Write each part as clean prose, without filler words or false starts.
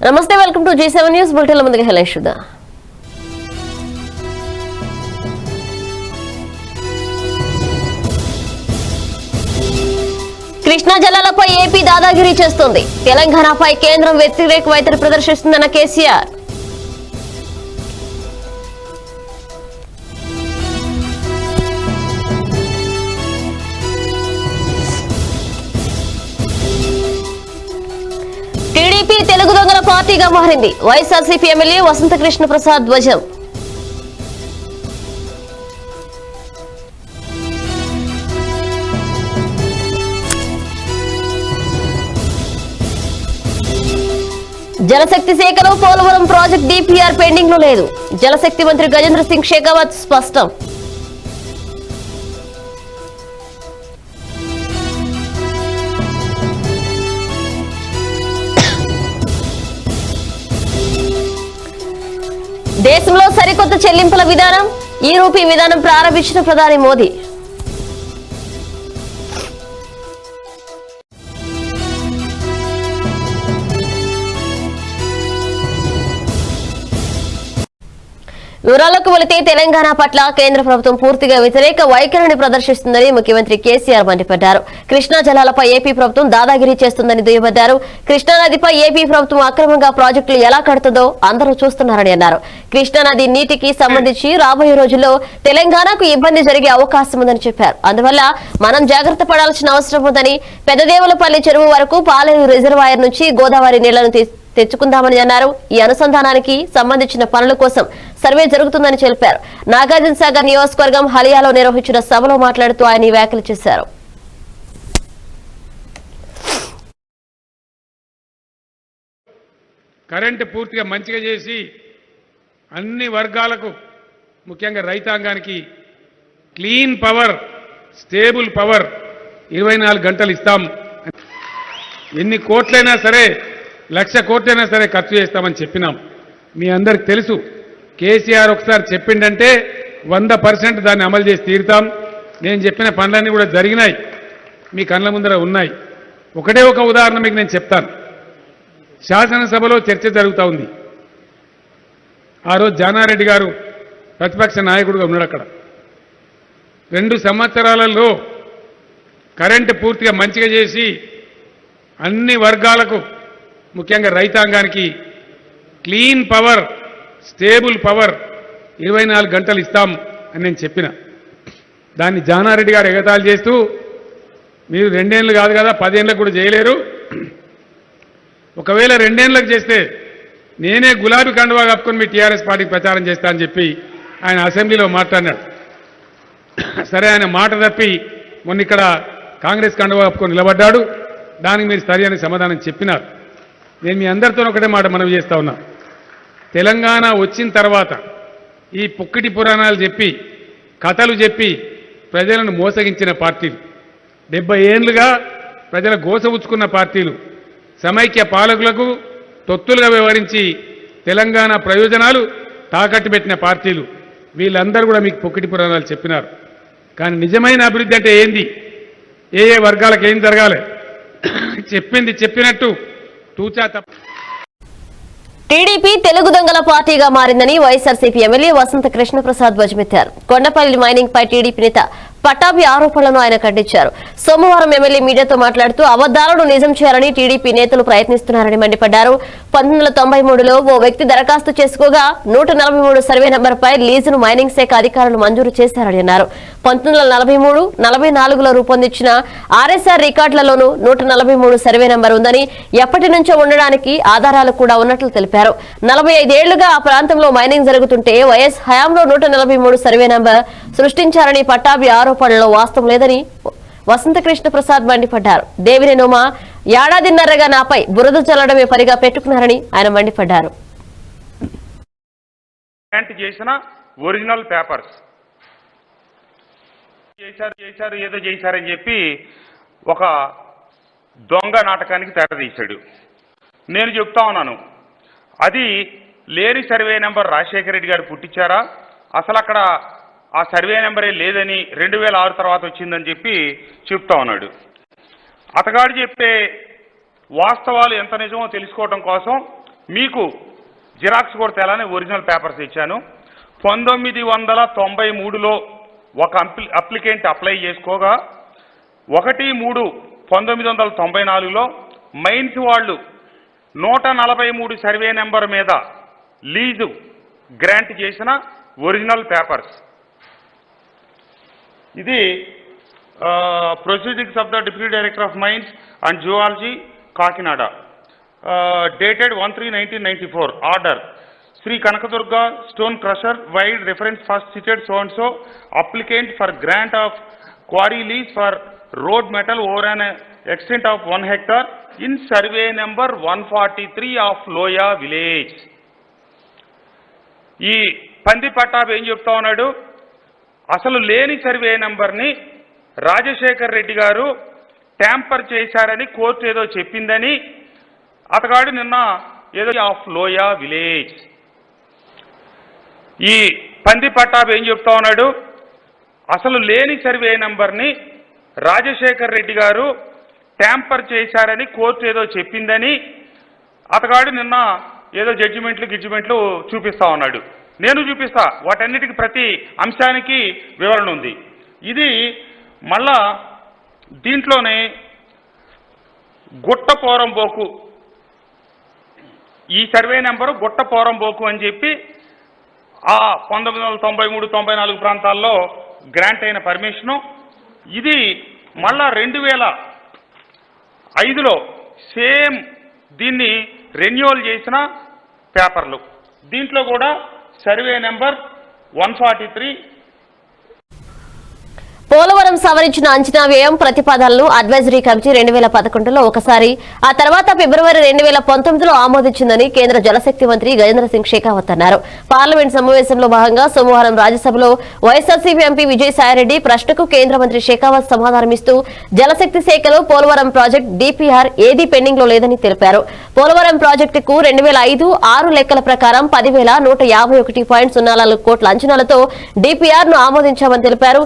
నమస్తే, welcome to G7 news bulletin. ముందుగా headlines చూద్దాం. కృష్ణా జలాలపై ఏపీ దాదాగిరీ చేస్తోంది. తెలంగాణపై కేంద్రం వ్యతిరేక వైఖరి ప్రదర్శిస్తుందన్న కేసీఆర్. టీడీపీ తెలుగు దొంగల పార్టీగా మారింది. వైఎస్ఆర్సీపీ ఎమ్మెల్యే వసంత కృష్ణ ప్రసాద్ ధ్వజం. జలశక్తి శాఖలో పోలవరం ప్రాజెక్ట్ DPR పెండింగ్ లో లేదు. జలశక్తి మంత్రి గజేంద్ర సింగ్ షెకావత్ స్పష్టం. దేశంలో సరికొత్త చెల్లింపుల విధానం, ఈ రూపీ విధానం ప్రారంభించిన ప్రధాని మోదీ. వివరాలకు వెళితే తెలంగాణ పట్ల కేంద్ర ప్రభుత్వం పూర్తిగా వ్యతిరేక వైఖరిని ప్రదర్శిస్తుందని ముఖ్యమంత్రి కేసీఆర్ మండిపడ్డారు. కృష్ణా జలాలపై ఏపీ ప్రభుత్వం దాదాగిరీ చేస్తుందని దుయ్యబట్టారు. కృష్ణానదిపై ఏపీ ప్రభుత్వం అక్రమంగా ప్రాజెక్టులు ఎలా కడుతుందో అందరూ చూస్తున్నారని అన్నారు. కృష్ణానది నీటికి సంబంధించి రాబోయే రోజుల్లో తెలంగాణకు ఇబ్బంది జరిగే అవకాశం ఉందని చెప్పారు. అందువల్ల మనం జాగ్రత్త పడాల్సిన అవసరం ఉందని, పెద్దదేవులపల్లి చెరువు వరకు పాలేరు రిజర్వాయర్ నుంచి గోదావరి నీళ్లను తెచ్చుకుందామని అన్నారు. ఈ అనుసంధానానికి సంబంధించిన పనుల కోసం సర్వే జరుగుతుందని తెలిపారు. నాగార్జున సాగర్ నియోజకవర్గం హలియాలో నిర్వహించిన సభలో మాట్లాడుతూ ఆయన ఈ వ్యాఖ్యలు చేశారు. కరెంటు పూర్తిగా మంచిగా చేసి అన్ని వర్గాలకు ముఖ్యంగా రైతాంగానికి క్లీన్ పవర్, స్టేబుల్ పవర్ 24 గంటలు ఇస్తాం. ఎన్ని కోట్లైనా సరే, 1,00,000 కోట్లైనా సరే ఖర్చు చేస్తామని చెప్పినాం. మీ అందరికి తెలుసు, కేసీఆర్ ఒకసారి చెప్పిండంటే 100% దాన్ని అమలు చేసి తీరుతాం. నేను చెప్పిన పనులన్నీ కూడా జరిగినాయి, మీ కళ్ళ ముందర ఉన్నాయి. ఒకటే ఒక ఉదాహరణ మీకు నేను చెప్తాను. శాసనసభలో చర్చ జరుగుతూ ఉంది. ఆ రోజు జానారెడ్డి గారు ప్రతిపక్ష నాయకుడిగా ఉన్నాడు. అక్కడ 2 సంవత్సరాలలో కరెంటు పూర్తిగా మంచిగా చేసి అన్ని వర్గాలకు ముఖ్యంగా రైతాంగానికి క్లీన్ పవర్, స్టేబుల్ పవర్ 24 గంటలు ఇస్తాం అని నేను చెప్పిన. దాన్ని జానారెడ్డి గారు ఎగతాళి చేస్తూ, మీరు 2 ఏళ్ళు కాదు కదా 10 ఏళ్ళకు కూడా చేయలేరు, ఒకవేళ 2 ఏళ్ళకు చేస్తే నేనే గులాబీ కండువా కప్పుకొని మీ టీఆర్ఎస్ పార్టీకి ప్రచారం చేస్తా అని చెప్పి ఆయన అసెంబ్లీలో మాట్లాడినాడు. సరే, ఆయన మాట తప్పి మొన్న ఇక్కడ కాంగ్రెస్ కండువా కప్పుకొని నిలబడ్డాడు. దానికి మీరు సరి అని సమాధానం చెప్పినారు. నేను మీ అందరితో ఒకటే మాట మనవి చేస్తా ఉన్నా. తెలంగాణ వచ్చిన తర్వాత ఈ పుక్కిటి పురాణాలు చెప్పి, కథలు చెప్పి ప్రజలను మోసగించిన పార్టీలు, 70 ఏళ్లుగా ప్రజల గోసవుచ్చుకున్న పార్టీలు, సమైక్య పాలకులకు తొత్తులుగా వ్యవహరించి తెలంగాణ ప్రయోజనాలు తాకట్టు పెట్టిన పార్టీలు, వీళ్ళందరూ కూడా మీకు పుక్కిటి పురాణాలు చెప్పినారు. కానీ నిజమైన అభివృద్ధి అంటే ఏంది, ఏ ఏ వర్గాలకు ఏం జరగాలి, చెప్పింది చెప్పినట్టు తూచా తప్ప. టీడీపీ తెలుగు దొంగల పార్టీగా మారిందని వైఎస్ఆర్సీపీ ఎమ్మెల్యే వసంత కృష్ణ ప్రసాద్ ధ్వజమెత్తారు. కొండపల్లి మైనింగ్ పై టీడీపీ నేత పట్టాభి ఆరోపణలను ఆయన ఖండించారు. సోమవారం ఎమ్మెల్యే మీడియాతో మాట్లాడుతూ అబద్దాలను నిజం చేయాలని టీడీపీ నేతలు ప్రయత్నిస్తున్నారని మండిపడ్డారు. 1993లో ఓ వ్యక్తి దరఖాస్తు చేసుకోగా 143 సర్వే నంబర్పై లీజును మైనింగ్ శాఖ అధికారులు మంజూరు చేశారని అన్నారు. 1943, 44లో రూపొందించిన ఆర్ఎస్ఆర్ రికార్డులలోనూ 143 సర్వే నంబర్ ఉందని, ఎప్పటి నుంచో ఉండడానికి ఆధారాలు కూడా ఉన్నట్లు తెలిపారు. 45 ఏళ్లుగా ఆ ప్రాంతంలో మైనింగ్ జరుగుతుంటే వైఎస్ హయాంలో 143 సర్వే నంబర్ సృష్టించారని పట్టాభి ఆరోపణలో వాస్తవం లేదని వసంత కృష్ణ ప్రసాద్ మండిపడ్డారు. దేవినేనోమా ఏడాదిన్నరగా నాపై బురద చల్లడమే పనిగా పెట్టుకున్నారని ఆయన మండిపడ్డారు. ఒరిజినల్ పేపర్స్ చేశారు ఏదో చేశారని చెప్పి ఒక దొంగ నాటకానికి తెరదీశాడు. నేను చెప్తా ఉన్నాను, అది లేని సర్వే నెంబర్ రాజశేఖర రెడ్డి గారు పుట్టించారా, అసలు అక్కడ ఆ సర్వే నెంబరే లేదని 2006 తర్వాత వచ్చిందని చెప్పి చెప్తా ఉన్నాడు. అతగాడు చెప్పే వాస్తవాలు ఎంత నిజమో తెలుసుకోవడం కోసం మీకు జిరాక్స్ కూడా తేలని ఒరిజినల్ పేపర్స్ ఇచ్చాను. 1993లో ఒక అప్లికెంట్ అప్లై చేసుకోగా 1/3/1994లో మైన్స్ వాళ్ళు 143 సర్వే నెంబర్ మీద లీజు గ్రాంట్ చేసిన ఒరిజినల్ పేపర్స్. ఇది proceedings of the deputy director of mines and zoology Kakinada, dated 1/3/1994. Order Shri Kanakadurga stone crusher vide reference first cited so and so applicant for grant of quarry lease for road metal over an extent of 1 hectare in survey number 143 of Loya village. ఈ పంది పట్టాభి ఏం చెప్తా ఉన్నాడు, అసలు లేని survey నెంబర్ని రాజశేఖర్ రెడ్డి గారు tamper చేశారని కోర్టు ఏదో చెప్పిందని అతగాడు నిన్న ఏదో ఆఫ్ లోయా విలేజ్. ఈ పంది పట్టాభి ఏం చెప్తా ఉన్నాడు, అసలు లేని సర్వే నెంబర్ని రాజశేఖర్ రెడ్డి గారు ట్యాంపర్ చేశారని కోర్టు ఏదో చెప్పిందని అతగాడు నిన్న ఏదో గిడ్జిమెంట్లు చూపిస్తా ఉన్నాడు. నేను చూపిస్తా, వాటన్నిటికీ ప్రతి అంశానికి వివరణ ఉంది. ఇది మళ్ళా దీంట్లోనే గుట్టపోరంబోకు, ఈ సర్వే నెంబరు గుట్టపోరంబోకు అని చెప్పి ఆ 1993-94 ప్రాంతాల్లో గ్రాంట్ అయిన పర్మిషను. ఇది మళ్ళా 2005లో సేమ్ దీన్ని రెన్యువల్ చేసిన పేపర్లు. దీంట్లో కూడా సర్వే నెంబర్ 143. పోలవరం సవరించిన అంచనా వ్యయం ప్రతిపాదనలు అడ్వైజరీ కమిటీ 2011లో ఒకసారి, ఆ తర్వాత ఫిబ్రవరి 2019లో ఆమోదించిందని కేంద్ర జలశక్తి మంత్రి గజేంద్ర సింగ్ షెకావత్ అన్నారు. పార్లమెంట్ సమావేశంలో భాగంగా సోమవారం రాజ్యసభలో వైఎస్ఆర్సీపీ ఎంపీ విజయసాయిరెడ్డి ప్రశ్నకు కేంద్ర మంత్రి షెకావత్ సమాధానమిస్తూ జలశక్తి శాఖలో పోలవరం ప్రాజెక్టు డీపీఆర్ ఏదీ పెండింగ్ లో లేదని తెలిపారు. పోలవరం ప్రాజెక్టుకు 2005-6 లెక్కల ప్రకారం 10,151.04 కోట్ల అంచనాలతో డీపీఆర్ ను ఆమోదించామని తెలిపారు.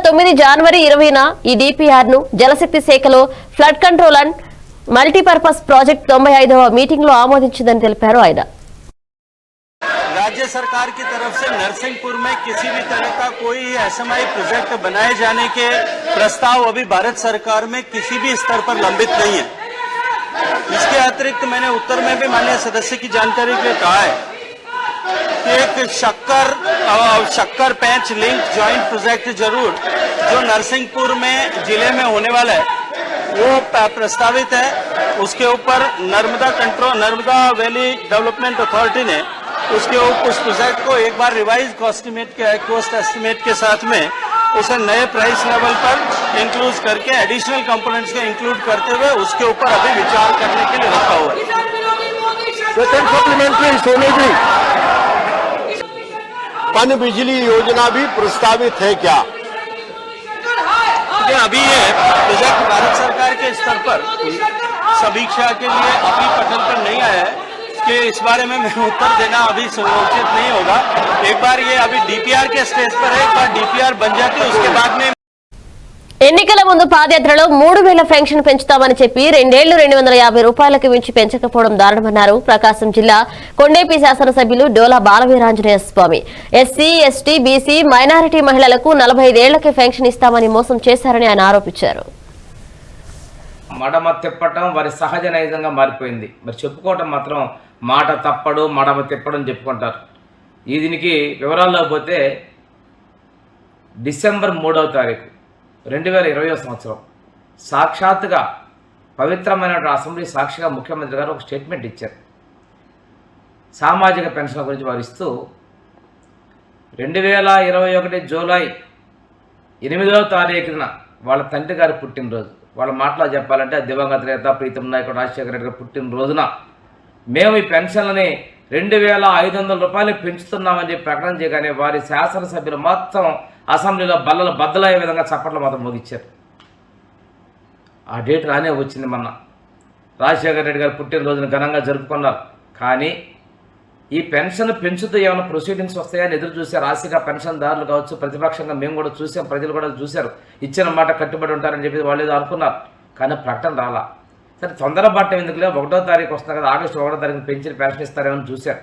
2009 జనవరి 20న ఈ డీపీఆర్ ను జలశక్తి శాఖలో flood control and multipurpose project 95వ మీటింగ్ లో ఆమోదించిందని తెలిపారు ఆయన. राज्य सरकार की तरफ से नरसिंहपुर में किसी भी तरह का कोई एसएमआई प्रोजेक्ट बनाए जाने के प्रस्ताव अभी भारत सरकार में किसी भी स्तर पर लंबित नहीं है. इसके अतिरिक्त मैंने उत्तर में भी माननीय सदस्य की जानकारी के लिए कहा है कि एक शक्कर पैंच लिंक ज्वाइंट प्रोजेक्ट जरूर जो नरसिंहपुर में जिले में होने वाला है वो प्रस्तावित है. उसके ऊपर नर्मदा वैली डेवलपमेंट अथॉरिटी ने उसके उस प्रोजेक्ट को एक बार रिवाइज कॉस्ट एस्टिमेट के साथ में उसे नए प्राइस लेवल पर इंक्लूड करके एडिशनल कंपोनेंट्स को इंक्लूड करते हुए उसके ऊपर अभी विचार करने के लिए रखा हुआ है. सेकंड सप्लीमेंट्री सोनी जी, पन बिजली योजना भी प्रस्तावित है क्या? अभी ये प्रोजेक्ट भारत सरकार के स्तर पर समीक्षा के लिए अभी पटल पर नहीं आया है कि इस बारे में मैं उत्तर देना अभी उचित नहीं होगा. एक बार ये अभी डीपीआर के स्टेज पर है, एक बार डीपीआर बन जाती है उसके बाद में. ఎన్నికల ముందు పాదయాత్రలో 3,000 పెన్షన్ పెంచుతామని చెప్పి 2 ఏళ్లు 250 రూపాయలకు మించి పెంచకపోవడం దారుణమన్నారు ప్రకాశం జిల్లా కొండేపి శాసనసభ్యులు డోలా బాలవీరాంజనేయ స్వామి. ఎస్సీ, ఎస్టీ, బీసీ, మైనారిటీ మహిళలకు 45 ఏళ్లకే పెన్షన్ ఇస్తామని మోసం చేశారని ఆయన ఆరోపించారు. మడమ తిప్పటం వారి సహజ నైజంగా మారిపోయింది. మరి చెప్పుకోవటం మాత్రం మాట తప్పడు, మడమ తిప్పడం చెప్పుకుంటారు. దీనికి వివరాల్లో పోతే డిసెంబర్ 3వ తారీఖు 2020 సంవత్సరం సాక్షాత్తుగా పవిత్రమైన అసెంబ్లీ సాక్షిగా ముఖ్యమంత్రి గారు ఒక స్టేట్మెంట్ ఇచ్చారు. సామాజిక పెన్షన్ గురించి వారు ఇస్తూ 2021 జూలై 8వ తారీఖున వాళ్ళ తండ్రి గారి పుట్టినరోజు, వాళ్ళ మాటలో చెప్పాలంటే దివంగత నేత ప్రీతం నాయకుడు రాజశేఖర రెడ్డి గారి పుట్టినరోజున మేము ఈ పెన్షన్లని 2,500 రూపాయలు పెంచుతున్నామని చెప్పి ప్రకటన చేయగానే వారి శాసనసభ్యులు మొత్తం అసెంబ్లీలో బల్లలు బద్దలయ్యే విధంగా చప్పట్లు మాత్రం మోగించారు. ఆ డేట్ రానే వచ్చింది. మొన్న రాజశేఖర రెడ్డి గారు పుట్టినరోజున ఘనంగా జరుపుకున్నారు. కానీ ఈ పెన్షన్ పెంచుతూ ఏమైనా ప్రొసీడింగ్స్ వస్తాయని ఎదురు చూశారు. ఆశగా పెన్షన్దారులు కావచ్చు, ప్రతిపక్షంగా మేము కూడా చూసాం, ప్రజలు కూడా చూశారు. ఇచ్చిన మాట కట్టుబడి ఉంటారని చెప్పి వాళ్ళు ఏదో అనుకున్నారు. కానీ ప్రకటన రాలా. సరే తొందరపడటం ఎందుకులే, 1వ తారీఖు వస్తుంది కదా, ఆగస్టు 1వ తారీఖు పెన్షన్ ఇస్తారేమని చూశారు.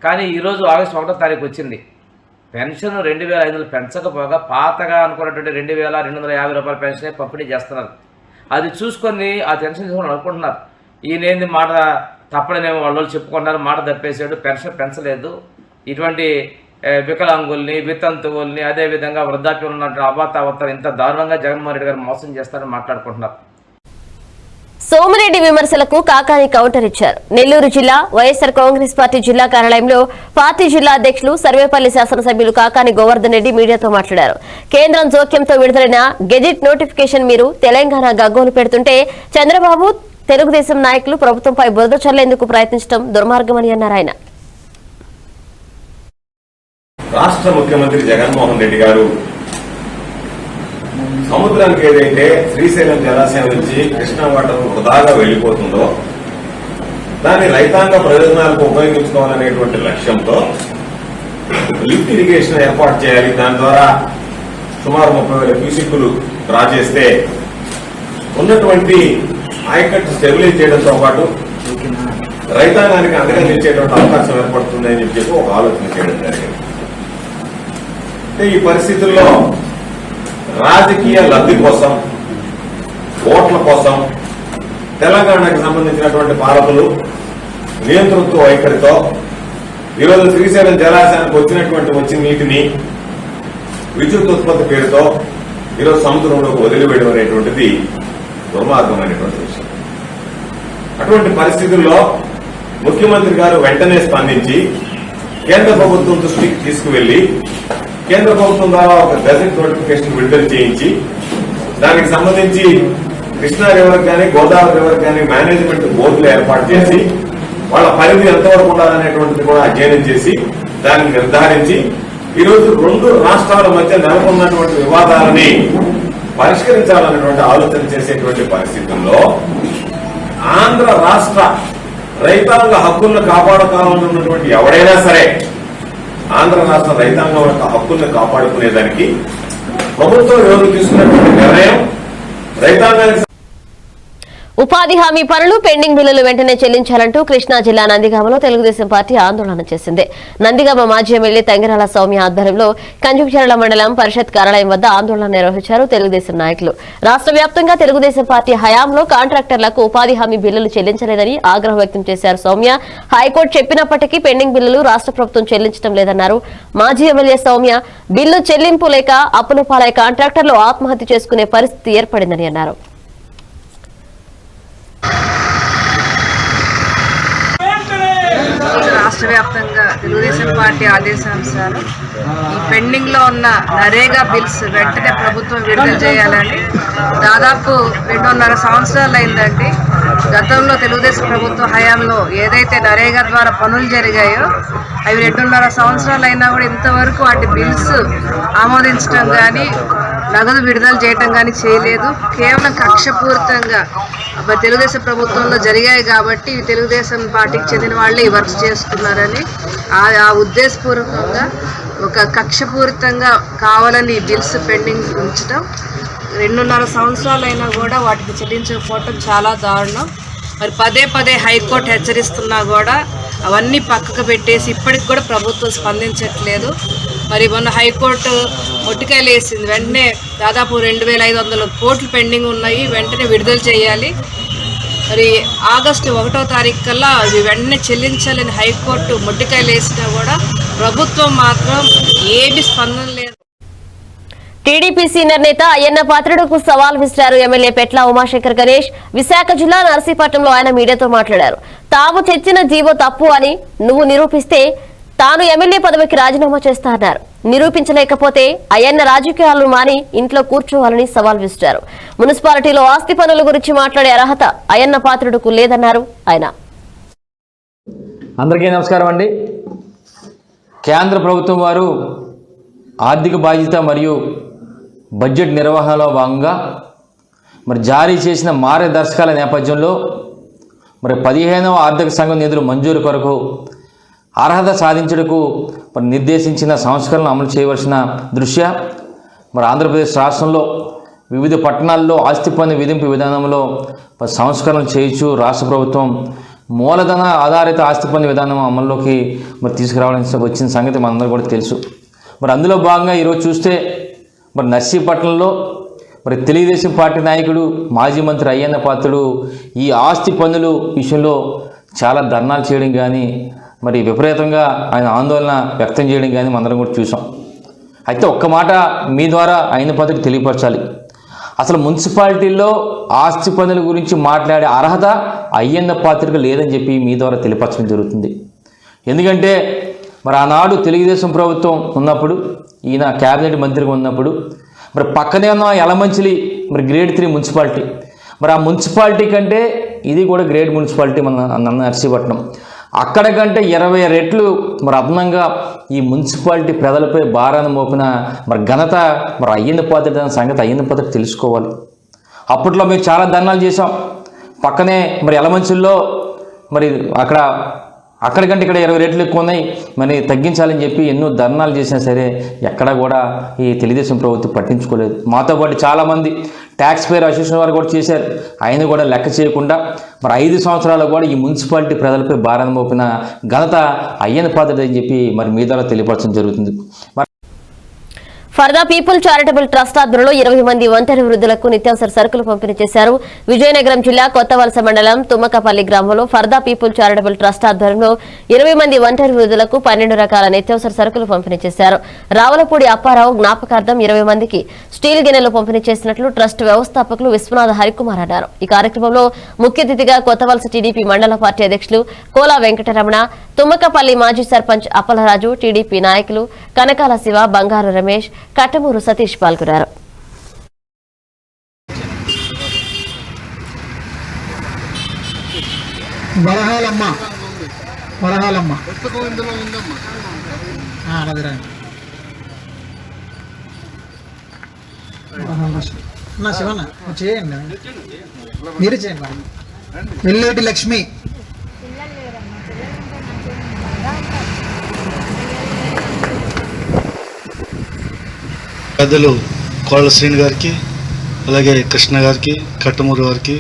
కానీ ఈరోజు ఆగస్టు 1వ తారీఖు వచ్చింది. పెన్షన్ 2,500 పెంచకపోగా పాతగా అనుకున్నటువంటి 2,250 రూపాయల పెన్షనే పంపిణీ చేస్తున్నారు. అది చూసుకొని ఆ పెన్షన్ తీసుకొని అనుకుంటున్నారు, ఈయనేంది మాట తప్పడనేమో వాళ్ళు చెప్పుకుంటున్నారు, మాట తప్పేసాడు, పెన్షన్ పెంచలేదు, ఇటువంటి వికలాంగుల్ని వితంతువుల్ని అదేవిధంగా వృద్ధాప్యంలో ఉన్నటువంటి అవాతావతాలు ఇంత దారుణంగా జగన్మోహన్ రెడ్డి గారు మోసం చేస్తారని మాట్లాడుకుంటున్నారు. సోమిరెడ్డి విమర్శలకు కాకాని కౌంటర్ ఇచ్చారు. నెల్లూరు జిల్లా వైఎస్ఆర్ కాంగ్రెస్ పార్టీ జిల్లా కార్యాలయంలో పార్టీ జిల్లా అధ్యక్షులు సర్వేపల్లి శాసనసభ్యులు కాకాని గోవర్ధన్ రెడ్డి మీడియాతో మాట్లాడారు. కేంద్రం జోక్యంతో విడుదలైన గెజిట్ నోటిఫికేషన్ మీరు తెలంగాణ గగ్గోలు పెడుతుంటే చంద్రబాబు తెలుగుదేశం నాయకులు ప్రభుత్వంపై బురద చల్లేందుకు ప్రయత్నించడం దుర్మార్గమని అన్నారు ఆయన. రాష్ట్ర ముఖ్యమంత్రి జగన్మోహన్ రెడ్డి గారు సముద్రానికి ఏదైతే శ్రీశైలం జలాశయం నుంచి కృష్ణా వాటర్ వృధాగా వెళ్లిపోతుందో దాన్ని రైతాంగ ప్రయోజనాలకు ఉపయోగించుకోవాలనేటువంటి లక్ష్యంతో లిఫ్ట్ ఇరిగేషన్ ఏర్పాటు చేయాలి, దాని ద్వారా సుమారు 30,000 క్యూసెక్కులు డ్రా చేస్తే ఉన్నటువంటి ఆయకట్టు స్టెబిలైజ్ చేయడంతో పాటు రైతాంగానికి అండగా నిలిచేటువంటి అవకాశం ఏర్పడుతుందని చెప్పి ఒక ఆలోచన చేయడం జరిగింది. అంటే ఈ పరిస్థితుల్లో రాజకీయ లబ్ధి కోసం, ఓట్ల కోసం తెలంగాణకు సంబంధించినటువంటి పాలకులు నియంతృత్వ వైఖరితో ఈరోజు శ్రీశైలం జలాశయానికి వచ్చిన నీటిని విద్యుత్ ఉత్పత్తి పేరుతో ఈరోజు సముద్రంలోకి వదిలివేయడం అనేటువంటిది దుర్మార్గమైనటువంటి విషయం. అటువంటి పరిస్థితుల్లో ముఖ్యమంత్రి గారు వెంటనే స్పందించి కేంద్ర ప్రభుత్వం దృష్టికి తీసుకువెళ్లి కేంద్ర ప్రభుత్వం ద్వారా ఒక గెజెట్ నోటిఫికేషన్ విడుదల చేయించి దానికి సంబంధించి కృష్ణా రివర్ కానీ గోదావరి రివర్ కానీ మేనేజ్మెంట్ బోర్డులు ఏర్పాటు చేసి వాళ్ళ పరిధి ఎంతవరకు ఉండాలనేటువంటిది కూడా అధ్యయనం చేసి దాన్ని నిర్ధారించి ఈరోజు 2 రాష్ట్రాల మధ్య నెలకొన్నటువంటి వివాదాలని పరిష్కరించాలనేటువంటి ఆలోచన చేసేటువంటి పరిస్థితుల్లో ఆంధ్ర రాష్ట్ర రైతాంగ హక్కులను కాపాడుకోవాలన్నటువంటి ఎవడైనా సరే ఆంధ్ర రాష్ట్ర రైతాంగం యొక్క హక్కుల్ని కాపాడుకునేదానికి ప్రభుత్వం ఈరోజు తీసుకున్నటువంటి నిర్ణయం రైతాంగానికి ఉపాధి హామీ పనులు పెండింగ్ బిల్లులు వెంటనే చెల్లించాలంటూ కృష్ణా జిల్లా నందిగామలో తెలుగుదేశం పార్టీ ఆందోళన చేసింది. నందిగామ మాజీ ఎమ్మెల్యే తంగిరాల సౌమ్య ఆధ్వర్యంలో కంజుచర్ల మండలం పరిషత్ కార్యాలయం వద్ద ఆందోళన నిర్వహించారు తెలుగుదేశం నాయకులు. రాష్ట్ర వ్యాప్తంగా తెలుగుదేశం పార్టీ హయాంలో కాంట్రాక్టర్లకు ఉపాధి హామీ బిల్లులు చెల్లించలేదని ఆగ్రహం వ్యక్తం చేశారు సౌమ్య. హైకోర్టు చెప్పినప్పటికీ పెండింగ్ బిల్లులు రాష్ట్ర ప్రభుత్వం చెల్లించడం లేదన్నారు. మాజీ ఎమ్మెల్యే సౌమ్య బిల్లు చెల్లింపు లేక అప్పుల పాలై కాంట్రాక్టర్లు ఆత్మహత్య చేసుకునే పరిస్థితి ఏర్పడిందని అన్నారు. రాష్ట్ర వ్యాప్తంగా తెలుగుదేశం పార్టీ ఆదేశానుసారం ఈ పెండింగ్ లో ఉన్న నరేగా బిల్స్ వెంటనే ప్రభుత్వం విడుదల చేయాలని దాదాపు 2.5 సంవత్సరాలు అయిందండి. గతంలో తెలుగుదేశం ప్రభుత్వ హయాంలో ఏదైతే నరేగా ద్వారా పనులు జరిగాయో అవి 2.5 సంవత్సరాలు అయినా కూడా ఇంతవరకు వాటి బిల్స్ ఆమోదించడం కానీ నగదు విడుదల చేయటం కానీ చేయలేదు. కేవలం కక్షపూరితంగా తెలుగుదేశం ప్రభుత్వంలో జరిగాయి కాబట్టి తెలుగుదేశం పార్టీకి చెందిన వాళ్ళే ఈ వర్క్ చేస్తున్నారని ఆ ఉద్దేశపూర్వకంగా ఒక కక్షపూరితంగా కావాలని బిల్స్ పెండింగ్ ఉంచడం 2.5 సంవత్సరాలైనా కూడా వాటికి చెల్లించకపోవటం చాలా దారుణం. మరి పదే హైకోర్టు హెచ్చరిస్తున్నా కూడా అవన్నీ పక్కకు పెట్టేసి ఇప్పటికి కూడా ప్రభుత్వం స్పందించట్లేదు. మరి మొన్న హైకోర్టు మొట్టికాయలు వేసింది, వెంటనే దాదాపు 2,500 కోట్లు పెండింగ్ ఉన్నాయి, వెంటనే విడుదల చేయాలి. మరి ఆగస్టు 1వ తారీఖు కల్లా అవి వెంటనే చెల్లించాలని హైకోర్టు మొట్టికాయలు వేసినా కూడా ప్రభుత్వం మాత్రం ఏమీ స్పందన లేదు. టీడీపీ సీనియర్ నేత అయ్యన్న పాత్రుడుకు సవాల్ విసిరారు ఎమ్మెల్యే పెట్ల ఉమాశంకర్ గణేష్. విశాఖ జిల్లా నర్సీపట్నంలో ఆయన మీడియాతో మాట్లాడారు. తాము తెచ్చిన జీవో తప్పు అని నువ్వు నిరూపిస్తే తాను ఎమ్మెల్యే పదవికి రాజీనామా చేస్తా అన్నారు. నిరూపించలేకపోతే అయ్యన్న రాజకీయాలను మాని ఇంట్లో కూర్చోవాలని సవాల్ విసిరారు. మున్సిపాలిటీలో ఆస్తి పనుల గురించి మాట్లాడే అర్హత అయ్యన్న పాత్రుడుకు లేదన్నారు ఆయన. అందరికీ నమస్కారం అండి. కేంద్ర ప్రభుత్వం వారు ఆర్థిక బాధ్యత మరియు బడ్జెట్ నిర్వహణలో భాగంగా మరి జారీ చేసిన మార్గదర్శకాల నేపథ్యంలో మరి 15వ ఆర్థిక సంఘం నిధులు మంజూరు కొరకు అర్హత సాధించుటకు మరి నిర్దేశించిన సంస్కరణలు అమలు చేయవలసిన దృష్ట్యా మరి ఆంధ్రప్రదేశ్ రాష్ట్రంలో వివిధ పట్టణాల్లో ఆస్తి పన్ను విధింపు విధానంలో సంస్కరణలు చేయొచ్చు. రాష్ట్ర ప్రభుత్వం మూలధన ఆధారిత ఆస్తి పన్ను విధానం అమల్లోకి మరి తీసుకురావడానికి వచ్చిన సంగతి మనందరూ కూడా తెలుసు. మరి అందులో భాగంగా ఈరోజు చూస్తే మరి నర్సీపట్నంలో మరి తెలుగుదేశం పార్టీ నాయకుడు మాజీ మంత్రి అయ్యన్న పాత్రుడు ఈ ఆస్తి పన్నులు విషయంలో చాలా ధర్నాలు చేయడం కానీ మరి విపరీతంగా ఆయన ఆందోళన వ్యక్తం చేయడం కానీ మనందరం కూడా చూసాం. అయితే ఒక్క మాట మీ ద్వారా అయ్యన్న పాత్రుడికి తెలియపరచాలి. అసలు మున్సిపాలిటీల్లో ఆస్తి పన్నుల గురించి మాట్లాడే అర్హత అయ్యన్న పాత్రుడికి లేదని చెప్పి మీ ద్వారా తెలియపరచడం జరుగుతుంది. ఎందుకంటే మరి ఆనాడు తెలుగుదేశం ప్రభుత్వం ఉన్నప్పుడు, ఈయన క్యాబినెట్ మంత్రిగా ఉన్నప్పుడు మరి పక్కనే ఉన్న యలమంచిలి మరి గ్రేడ్ 3 మున్సిపాలిటీ, మరి ఆ మున్సిపాలిటీ కంటే ఇది కూడా గ్రేడ్ మున్సిపాలిటీ మన నర్సీపట్నం, అక్కడ కంటే 20 రెట్లు మరి అదనంగా ఈ మున్సిపాలిటీ ప్రజలపై భారాన్ని మోపిన మరి ఘనత మరి అయ్యన్న పాత్రుడి అనే సంగతి అయ్యన్న పాత్రుడు తెలుసుకోవాలి. అప్పట్లో మేము చాలా ధర్నాలు చేసాం. పక్కనే మరి యలమంచిల్లో మరి అక్కడికంటే ఇక్కడ 20 రెట్లు ఎక్కువ ఉన్నాయి, మరి తగ్గించాలని చెప్పి ఎన్నో ధర్నాలు చేసినా సరే ఎక్కడా కూడా ఈ తెలుగుదేశం ప్రభుత్వం పట్టించుకోలేదు. మాతో పాటు చాలామంది ట్యాక్స్ పేయర్ అసోసియేషన్ వారు కూడా చేశారు. ఆయన కూడా లెక్క చేయకుండా మరి 5 సంవత్సరాలు కూడా ఈ మున్సిపాలిటీ ప్రజలపై భారాన్ని మోపిన ఘనత అయ్యన్న పాత్రుడు అని చెప్పి మరి మీ ద్వారా తెలియపరచడం జరుగుతుంది. For the people charitable trust ఆధ్వర్యంలో 20 మంది ఒంటరి వృద్ధులకు నిత్యావసర సరుకులు పంపిణీ చేశారు. విజయనగరం జిల్లా కొత్తవలస మండలం తుమ్మకపల్లి గ్రామంలో for the people charitable trust ఆధ్వర్యంలో 20 మంది ఒంటరి వృద్ధులకు 12 రకాల నిత్యావసర సరుకులు పంపిణీ చేశారు. రావులపూడి అప్పారావు జ్ఞాపకార్థం 20 మందికి స్టీల్ గిన్నెలు పంపిణీ చేసినట్లు ట్రస్ట్ వ్యవస్థాపకులు విశ్వనాథ హరికుమార్ అన్నారు. ఈ కార్యక్రమంలో ముఖ్య అతిథిగా కొత్తవలస టీడీపీ మండల పార్టీ అధ్యక్షులు కోలా వెంకటరమణ, తుమ్మకపల్లి మాజీ సర్పంచ్ అప్పలరాజు, టీడీపీ నాయకులు కనకాల శివ, బంగారు రమేష్, కట్టమూరు సతీష్ పాల్గొన్నారు. వెల్లేటి లక్ష్మి, పెద్దలు కోళ్ళ శ్రీని గారికి, అలాగే కృష్ణ గారికి, కట్టమూరు గారికి,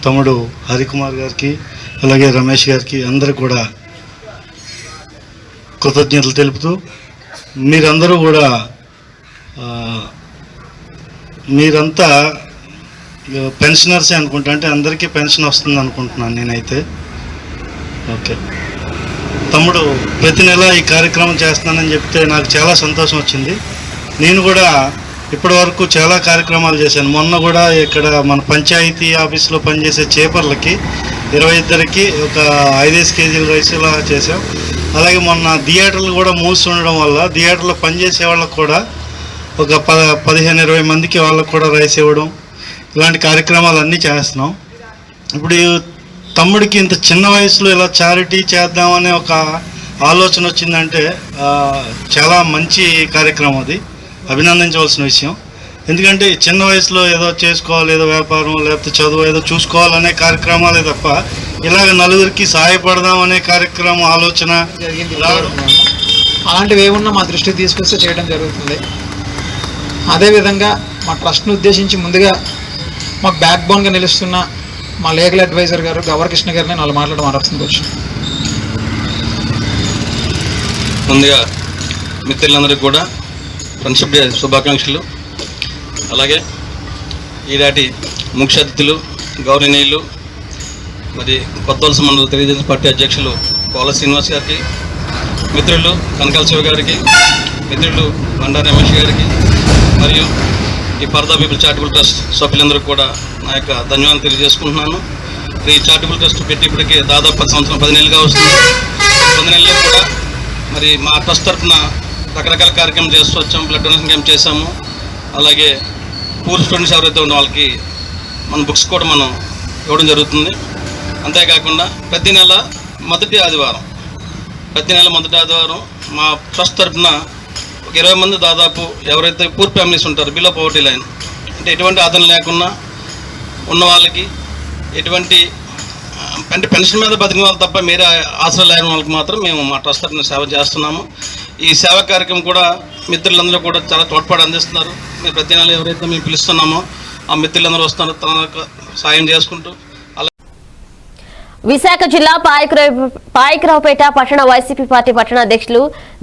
తమ్ముడు హరికుమార్ గారికి, అలాగే రమేష్ గారికి అందరూ కూడా కృతజ్ఞతలు తెలుపుతూ, మీరందరూ కూడా మీరంతా పెన్షనర్సే అనుకుంటా, అంటే అందరికీ పెన్షన్ వస్తుంది అనుకుంటున్నాను నేనైతే. ఓకే, తమ్ముడు ప్రతి నెల ఈ కార్యక్రమం చేస్తున్నానని చెప్తే నాకు చాలా సంతోషం వచ్చింది. నేను కూడా ఇప్పటి వరకు చాలా కార్యక్రమాలు చేశాను. మొన్న కూడా ఇక్కడ మన పంచాయతీ ఆఫీస్లో పనిచేసే చేపర్లకి 22కి ఒక 5 కేజీల రైస్ ఇలా చేసాం. అలాగే మొన్న థియేటర్లు కూడా మూసి ఉండడం వల్ల థియేటర్లో పనిచేసే వాళ్ళకు కూడా ఒక 15-20 మందికి వాళ్ళకు కూడా రైస్ ఇవ్వడం, ఇలాంటి కార్యక్రమాలు అన్నీ చేస్తున్నాం. ఇప్పుడు తమ్ముడికి ఇంత చిన్న వయసులో ఇలా చారిటీ చేద్దామనే ఒక ఆలోచన వచ్చిందంటే చాలా మంచి కార్యక్రమం, అది అభినందించవలసిన విషయం. ఎందుకంటే చిన్న వయసులో ఏదో చేసుకోవాలి, ఏదో వ్యాపారం లేకపోతే చదువు ఏదో చూసుకోవాలనే కార్యక్రమాలే తప్ప ఇలాగ నలుగురికి సహాయపడదాం అనే కార్యక్రమం ఆలోచన రావడం, అలాంటివి ఏమన్నా మా దృష్టికి తీసుకొస్తే చేయడం జరుగుతుంది. అదేవిధంగా మా ట్రస్ట్ను ఉద్దేశించి ముందుగా మాకు బ్యాక్ బోన్గా నిలుస్తున్న మా లీగల్ అడ్వైజర్ గారు గవర్కృష్ణ గారిని నాలుగు మాట్లాడడం వచ్చింది. ముందుగా మిత్రులందరికీ కూడా ఫ్రెండ్షిప్ డే శుభాకాంక్షలు. అలాగే ఈనాటి ముఖ్య అతిథులు గౌరవనీయులు మరి కొత్తవలస మండల తెలుగుదేశం పార్టీ అధ్యక్షులు కోల శ్రీనివాస్ గారికి, మిత్రులు కనకాల శివ గారికి, మిత్రులు బండారు రమేష్ గారికి, మరియు ఈ for the people charitable trust సభ్యులందరికీ కూడా నా యొక్క ధన్యవాదాలు తెలియజేసుకుంటున్నాను. ఈ చారిటబుల్ ట్రస్ట్ పెట్టి ఇప్పటికే దాదాపు 10 సంవత్సరం 10 నెలలుగా వస్తుంది. 10 నెలల్లో కూడా మరి మా ట్రస్ట్ తరఫున రకరకాల కార్యక్రమం చేస్తూ వచ్చాము. బ్లడ్ డొనేషన్ క్యాంప్ చేశాము. అలాగే పూర్ స్టూడెంట్స్ ఎవరైతే ఉన్న వాళ్ళకి మన బుక్స్ కూడా మనం ఇవ్వడం జరుగుతుంది. అంతేకాకుండా ప్రతి నెల మొదటి ఆదివారం మా ట్రస్ట్ తరఫున ఒక 20 మంది దాదాపు ఎవరైతే పూర్ ఫ్యామిలీస్ ఉంటారో, బిలో పవర్టీ లైన్ అంటే ఎటువంటి ఆదరణ లేకుండా ఉన్న వాళ్ళకి, ఎటువంటి అంటే పెన్షన్ మీద బతికిన వాళ్ళు తప్ప మీరే ఆసరా లేని వాళ్ళకి మాత్రం మేము మా ట్రస్ట్ తరఫున సేవ చేస్తున్నాము. ఈ సేవా కార్యక్రమం కూడా మిత్రులందరూ కూడా చాలా తోడ్పాటు అందిస్తున్నారు. మేము ప్రతి నెల ఎవరైతే మేము పిలుస్తున్నామో ఆ మిత్రులందరూ వస్తున్నారు తన సాయం చేసుకుంటూ. విశాఖ జిల్లా పాయకరావుపేట పట్టణ వైసీపీ పార్టీ పట్టణ అధ్యక్షులు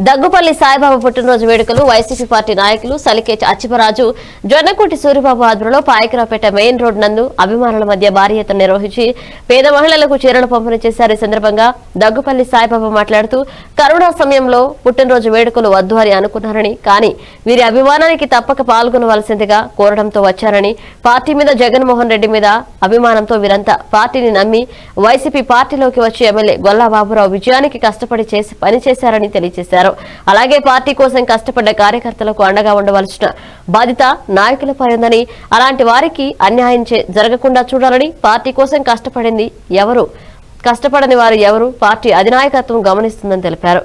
దగ్గుపల్లి సాయిబాబా పుట్టినరోజు వేడుకలు వైసీపీ పార్టీ నాయకులు సలికేటి అచ్చిపరాజు, జొన్నకోటి సూరిబాబు ఆధ్వర్యంలో పాయకరావుపేట మెయిన్ రోడ్ నందు అభిమానుల మధ్య భారీ ఎత్తున నిర్వహించి పేద మహిళలకు చీరలు పంపిణీ చేశారు. ఈ సందర్భంగా దగ్గుపల్లి సాయిబాబా మాట్లాడుతూ కరోనా సమయంలో పుట్టినరోజు వేడుకలు వద్దు అని అనుకున్నారని, కానీ వీరి అభిమానానికి తప్పక పాల్గొనవలసిందిగా కోరడంతో వచ్చారని, పార్టీ మీద జగన్మోహన్ రెడ్డి మీద అభిమానంతో వీరంతా పార్టీని నమ్మి వైసీపీ పార్టీలోకి వచ్చి ఎమ్మెల్యే గొల్లా బాబురావు విజయానికి కష్టపడి పనిచేశారని తెలియజేశారు. అలాగే పార్టీ కోసం కష్టపడ్డ కార్యకర్తలకు అండగా ఉండవలసిన బాధ్యత నాయకులపై ఉందని, అలాంటి వారికి అన్యాయం జరగకుండా చూడాలని, పార్టీ కోసం కష్టపడని వారు ఎవరు పార్టీ అధినాయకత్వం గమనిస్తుందని తెలిపారు.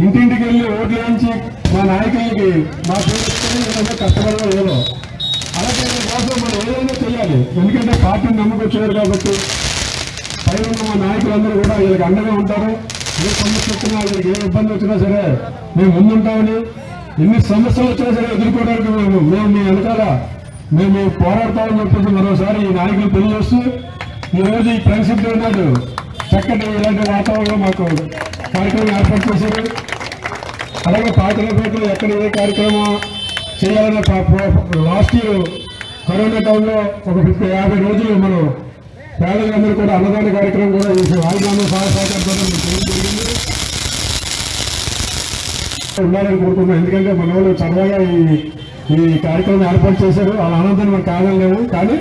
ఇంటింటికి వెళ్ళి ఓట్లు వేయించి మా నాయకులకి మా పేరు కష్టపడడం లేదో, అలాగే కోసం మనం ఏదైనా చేయాలి. ఎందుకంటే పార్టీని నమ్మకొచ్చారు కాబట్టి పైన ఉన్న మా నాయకులందరూ కూడా వీళ్ళకి అండగా ఉంటారు. ఏ సమస్య వచ్చినా, వీళ్ళకి ఏ ఇబ్బంది వచ్చినా సరే మేము ముందుంటామని, ఎన్ని సమస్యలు వచ్చినా సరే ఎదుర్కోవడానికి మేము మీ వెనకాల మేము పోరాడతామని చెప్పేసి మరోసారి ఈ నాయకులు తెలియజేస్తూ ఈరోజు ఈ ఫ్రెండ్షిప్ డే నాడు చక్కటి ఇలాంటి వాతావరణంలో మాకు కార్యక్రమం ఏర్పాటు చేశారు. అలాగే పార్టీలో ఎక్కడ ఏ కార్యక్రమం చేయాలన్న లాస్ట్ ఇయర్ కరోనా టైంలో ఒక 50 రోజులు మనం పేదలందరూ కూడా అన్నదాన కార్యక్రమం కూడా చేసి రాజధాని సహకారంతో జరిగింది. ఉండాలని కోరుకుంటున్నాం. ఎందుకంటే మన వాళ్ళు సరదాగా ఈ కార్యక్రమం ఏర్పాటు చేశారు. వాళ్ళ ఆనందాన్ని మనం కాదలేము. కానీ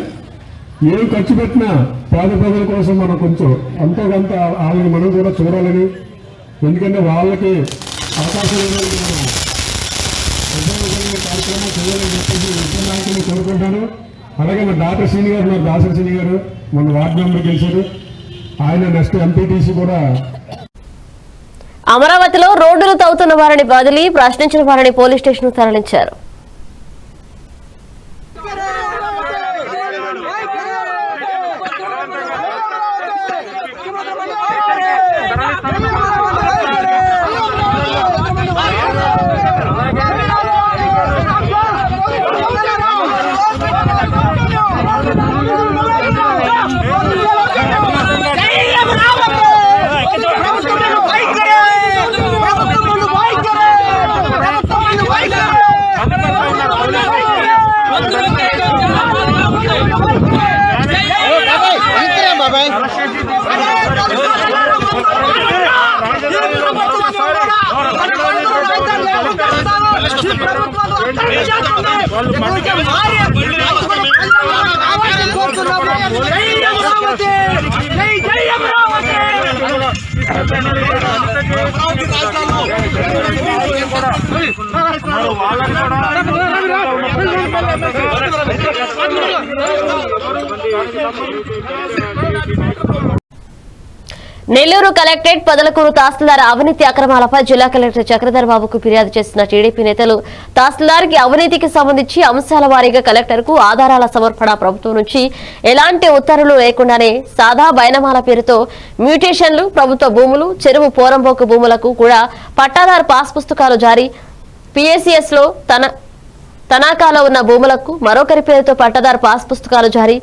ఏం ఖర్చు పెట్టినా పేద ప్రజల కోసం మనం కొంచెం ఎంతో కొంత వాళ్ళని మనం కూడా చూడాలని, ఎందుకంటే వాళ్ళకి అవకాశం లేదని కార్యక్రమం చేయాలని చెప్పేసి విద్యా నాయకులు కోరుకుంటాను. అలాగే మన డాక్టర్ శ్రీని గారు, మన దాసరి శ్రీని గారు మన వార్డు మెంబర్ గెలిచారు. ఆయన నెక్స్ట్ ఎంపీటీసీ కూడా. అమరావతిలో రోడ్డులు తవ్వుతున్న వారిని బదిలీ, ప్రశ్నించిన వారిని పోలీస్ స్టేషన్ తరలించారు. నెల్లూరు కలెక్టరేట్ పొదలకూరు తహసీల్దార్ అవినీతి అక్రమాలపై జిల్లా కలెక్టర్ చక్రధర్ బాబుకు ఫిర్యాదు చేసిన టీడీపీ నేతలు తహసీల్దార్కి అవినీతికి సంబంధించి అంశాల వారీగా కలెక్టర్కు ఆధారాల సమర్పణ ప్రభుత్వం నుంచి ఎలాంటి ఉత్తర్వులు లేకుండానే సాదా బైనమాల పేరుతో మ్యూటేషన్లు, ప్రభుత్వ భూములు, చెరువు పోరంబోకు భూములకు కూడా పట్టాదారు పాస్ పుస్తకాలు జారీ, పిఎస్సిఎస్ లో తనఖాలో ఉన్న భూములకు మరొకరి పేరుతో పట్టాదారు పాస్ పుస్తకాలు జారీ,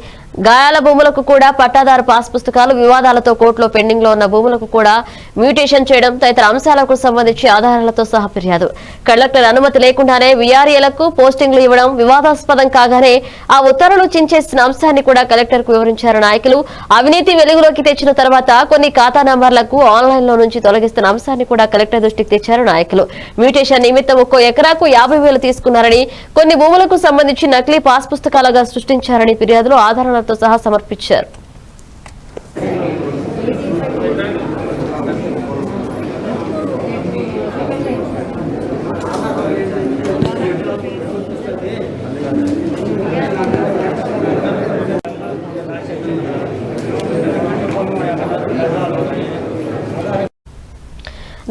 గాయాల భూములకు కూడా పట్టాదారు పాస్ పుస్తకాలు, వివాదాలతో కోర్టులో పెండింగ్ లో ఉన్న భూములకు కూడా మ్యూటేషన్ చేయడం తదితర అంశాలకు సంబంధించి ఆధారాలతో సహా ఫిర్యాదు. కలెక్టర్ అనుమతి లేకుండానే వీఆర్ఏలకు పోస్టింగ్లు ఇవ్వడం వివాదాస్పదం కాగానే ఆ ఉత్తర్వులు చించేసిన అంశాన్ని కూడా కలెక్టర్ కు వివరించారు నాయకులు. అవినీతి వెలుగులోకి తెచ్చిన తర్వాత కొన్ని ఖాతా నంబర్లకు ఆన్లైన్ లో నుంచి తొలగిస్తున్న అంశాన్ని కూడా కలెక్టర్ దృష్టికి తెచ్చారు నాయకులు. మ్యూటేషన్ నిమిత్తం ఒక్కో ఎకరాకు 50,000 తీసుకున్నారని, కొన్ని భూములకు సంబంధించి నకిలీ పాస్ పుస్తకాలుగా సృష్టించారని ఫిర్యాదులు ఆధారాలతో సహా సమర్పించారు.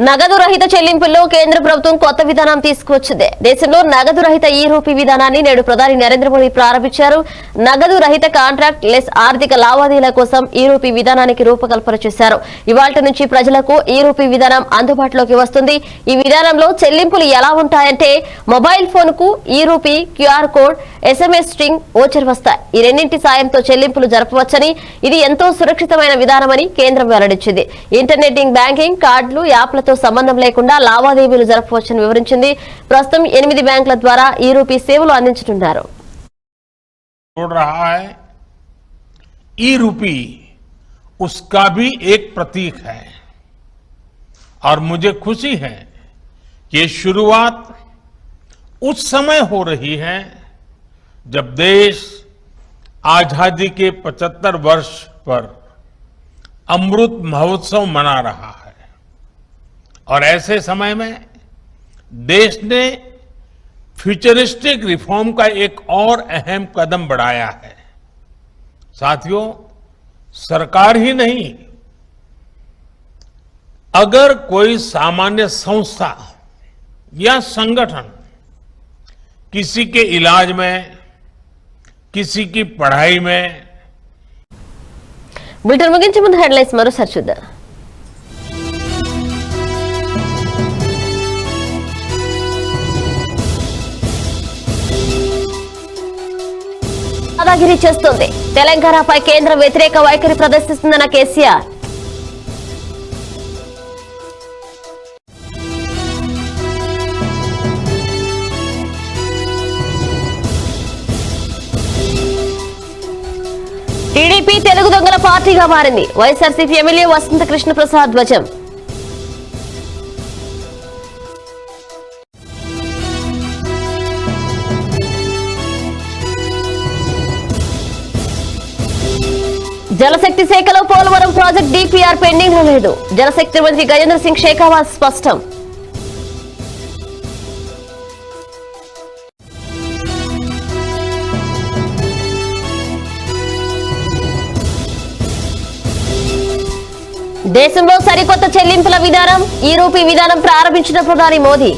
నగదు రహిత చెల్లింపుల్లో కేంద్ర ప్రభుత్వం కొత్త విధానం తీసుకువచ్చింది. దేశంలో నగదు రహిత ఈ రూపీ విధానాన్ని నేడు ప్రధాని నరేంద్ర మోదీ ప్రారంభించారు. నగదు రహిత కాంట్రాక్ట్ లెస్ ఆర్థిక లావాదేవీల కోసం ఈ రూపీ విధానానికి రూపకల్పన చేశారు. ఇవాళ్టి నుంచి ప్రజలకు ఈ రూపీ విధానం అందుబాటులోకి వస్తుంది. ఈ విధానంలో చెల్లింపులు ఎలా ఉంటాయంటే మొబైల్ ఫోన్ కు ఈ rupee, QR code, SMS string, voucher వస్తాయి. ఈ రెండింటి సాయంతో చెల్లింపులు జరపవచ్చని, ఇది ఎంతో సురక్షితమైన విధానమని కేంద్రం వెల్లడించింది. ఇంటర్నెట్ బ్యాంకింగ్, కార్డులు, యాప్లతో సంబంధం లేకుండా లావాదేవీలు జరపవచ్చని వివరించింది. ప్రస్తుతం 8 బ్యాంకుల ద్వారా ఈ రూపీ సేవలు అందించనున్నారు. ई रूपी उसका भी एक प्रतीक है और मुझे खुशी है कि शुरुआत उस समय हो रही है जब देश आजादी के 75 वर्ष पर अमृत महोत्सव मना रहा है और ऐसे समय में देश ने फ्यूचरिस्टिक रिफॉर्म का एक और अहम कदम बढ़ाया है। साथियों, सरकार ही नहीं, अगर कोई सामान्य संस्था या संगठन किसी के इलाज में, किसी की पढ़ाई में बुलेटिन मुगिंचे मुंदु हेडलाइन्स मरोसारि చూద్దాం. దాదాగిరి చేస్తోంది. తెలంగాణపై కేంద్రం వ్యతిరేక వైఖరి ప్రదర్శిస్తుందన్న కేసీఆర్. టీడీపీ తెలుగు దొంగల పార్టీగా మారింది. వైఎస్ఆర్సీపీ ఎమ్మెల్యే వసంత కృష్ణ ప్రసాద్ ధ్వజం. జలశక్తి శాఖలో పోలవరం ప్రాజెక్ట్ DPR పెండింగ్ లో లేదు. జలశక్తి మంత్రి గజేంద్ర సింగ్ షేకావత్ స్పష్టం. దేశంలో సరికొత్త చెల్లింపుల విధానం, ఈ రూపీ విధానం ప్రారంభించిన ప్రధాని మోదీ.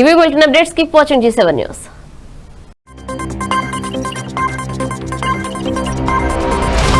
ఇవి bulletin updates. Keep watching G7 news.